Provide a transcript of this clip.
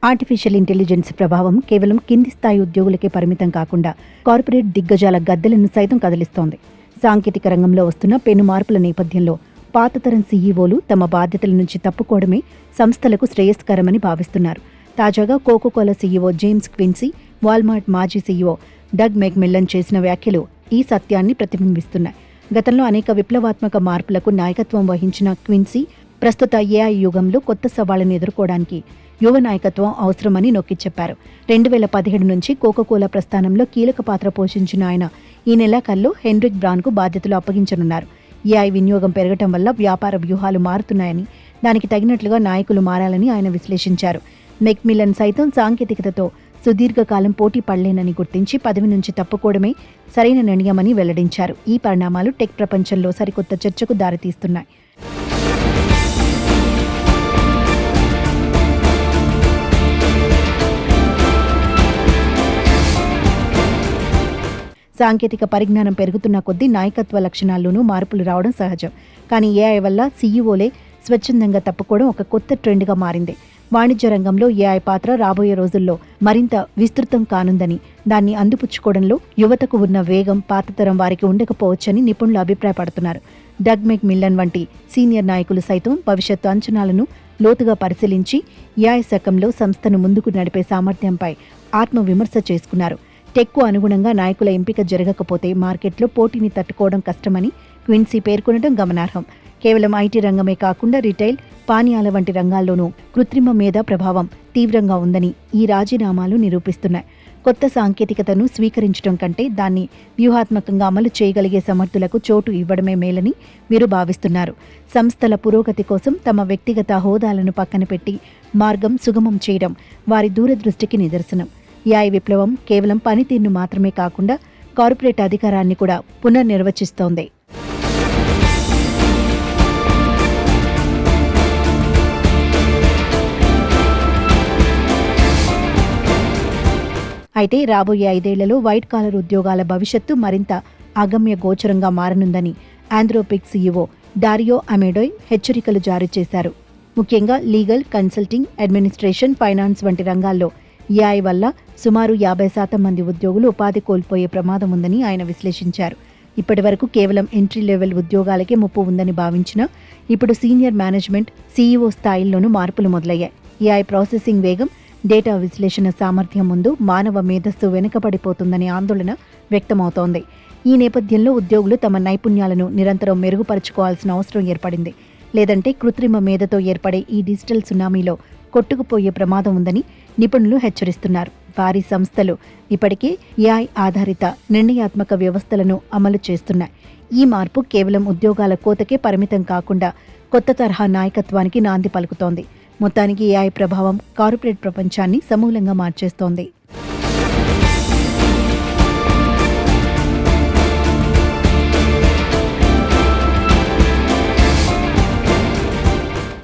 Artificial intelligence ప్రభావం కేవలం కింది స్థాయి ఉద్యోగులకే పరిమితం కాకుండా కార్పొరేట్ దిగ్గజాల గద్దెలను సైతం కదిలిస్తోంది. సాంకేతిక రంగంలో వస్తున్న పెను మార్పుల నేపథ్యంలో పాతతరం సీఈఓలు తమ బాధ్యతల నుంచి తప్పుకోవడమే సంస్థలకు శ్రేయస్కరమని భావిస్తున్నారు. తాజాగా Coca Cola CEO James Quincey, Walmart మాజీ సీఈఓ డగ్ మెక్మిల్లన్ చేసిన వ్యాఖ్యలు ఈ సత్యాన్ని ప్రతిబింబిస్తున్నాయి. గతంలో అనేక విప్లవాత్మక మార్పులకు నాయకత్వం వహించిన క్విన్సీ ప్రస్తుత ఏఐ యుగంలో కొత్త సవాళ్లను ఎదుర్కోవడానికి యువ నాయకత్వం అవసరమని నొక్కి చెప్పారు. 2017 నుంచి కోకోకోలా ప్రస్థానంలో కీలక పాత్ర పోషించిన ఆయన ఈ నెలాఖరులో హెన్రిక్ బ్రాన్కు బాధ్యతలు అప్పగించనున్నారు. ఏఐ వినియోగం పెరగటం వల్ల వ్యాపార వ్యూహాలు మారుతున్నాయని, దానికి తగినట్లుగా నాయకులు మారాలని ఆయన విశ్లేషించారు. మెక్మిల్లన్ సైతం సాంకేతికతతో సుదీర్ఘకాలం పోటీ పడలేనని గుర్తించి పదవి నుంచి తప్పుకోవడమే సరైన నిర్ణయమని వెల్లడించారు. ఈ పరిణామాలు టెక్ ప్రపంచంలో సరికొత్త చర్చకు దారితీస్తున్నాయి. సాంకేతిక పరిజ్ఞానం పెరుగుతున్న కొద్దీ నాయకత్వ లక్షణాల్లోనూ మార్పులు రావడం సహజం. కానీ ఏఐ వల్ల సీఈఓలే స్వచ్ఛందంగా తప్పుకోవడం ఒక కొత్త ట్రెండ్గా మారింది. వాణిజ్య రంగంలో ఏఐ పాత్ర రాబోయే రోజుల్లో మరింత విస్తృతం కానుందని, దాన్ని అందిపుచ్చుకోవడంలో యువతకు ఉన్న వేగం పాతతరం వారికి ఉండకపోవచ్చని నిపుణులు అభిప్రాయపడుతున్నారు. డగ్ మెక్మిల్లన్ వంటి సీనియర్ నాయకులు సైతం భవిష్యత్తు అంచనాలను లోతుగా పరిశీలించి ఏఐ శకంలో సంస్థను ముందుకు నడిపే సామర్థ్యంపై ఆత్మవిమర్శ చేసుకున్నారు. టెక్కు అనుగుణంగా నాయకుల ఎంపిక జరగకపోతే మార్కెట్లో పోటీని తట్టుకోవడం కష్టమని క్విన్సీ పేర్కొనడం గమనార్హం. కేవలం ఐటీ రంగమే కాకుండా రిటైల్, పానీయాల వంటి రంగాల్లోనూ కృత్రిమ మేధ ప్రభావం తీవ్రంగా ఉందని ఈ రాజీనామాలు నిరూపిస్తున్నాయి. కొత్త సాంకేతికతను స్వీకరించడం కంటే దాన్ని వ్యూహాత్మకంగా అమలు చేయగలిగే సమర్థులకు చోటు ఇవ్వడమే మేలని వీరు భావిస్తున్నారు. సంస్థల పురోగతి కోసం తమ వ్యక్తిగత హోదాలను పక్కన పెట్టి మార్గం సుగమం చేయడం వారి దూరదృష్టికి నిదర్శనం. ఏఐ విప్లవం కేవలం పనితీరును మాత్రమే కాకుండా కార్పొరేట్ అధికారాన్ని కూడా పునర్నిర్వచిస్తోంది. అయితే రాబోయే 5 ఏళ్లలో వైట్ కాలర్ ఉద్యోగాల భవిష్యత్తు మరింత అగమ్య గోచరంగా మారనుందని ఆంథ్రోపిక్ సీఈఓ డారియో అమెడోయ్ హెచ్చరికలు జారీ చేశారు. ముఖ్యంగా లీగల్, కన్సల్టింగ్, అడ్మినిస్ట్రేషన్, ఫైనాన్స్ వంటి రంగాల్లో ఏఐ వల్ల సుమారు 50% మంది ఉద్యోగులు ఉపాధి కోల్పోయే ప్రమాదం ఉందని ఆయన విశ్లేషించారు. ఇప్పటి వరకు కేవలం ఎంట్రీ లెవెల్ ఉద్యోగాలకే ముప్పు ఉందని భావించినా ఇప్పుడు సీనియర్ మేనేజ్మెంట్, సీఈఓ స్థాయిల్లోనూ మార్పులు మొదలయ్యాయి. ఏఐ ప్రాసెసింగ్ వేగం, డేటా విశ్లేషణ సామర్థ్యం ముందు మానవ మేధస్సు వెనుకబడిపోతుందనే ఆందోళన వ్యక్తమవుతోంది. ఈ నేపథ్యంలో ఉద్యోగులు తమ నైపుణ్యాలను నిరంతరం మెరుగుపరుచుకోవాల్సిన అవసరం ఏర్పడింది. లేదంటే కృత్రిమ మేధతో ఏర్పడే ఈ డిజిటల్ సునామీలో కొట్టుకుపోయే ప్రమాదం ఉందని నిపుణులు హెచ్చరిస్తున్నారు. భారీ సంస్థలు ఇప్పటికే ఏఐ ఆధారిత నిర్ణయాత్మక వ్యవస్థలను అమలు చేస్తున్నాయి. ఈ మార్పు కేవలం ఉద్యోగాల కోతకే పరిమితం కాకుండా కొత్త తరహా నాయకత్వానికి నాంది పలుకుతోంది. మొత్తానికి ఏఐ ప్రభావం కార్పొరేట్ ప్రపంచాన్ని సమూలంగా మార్చేస్తోంది.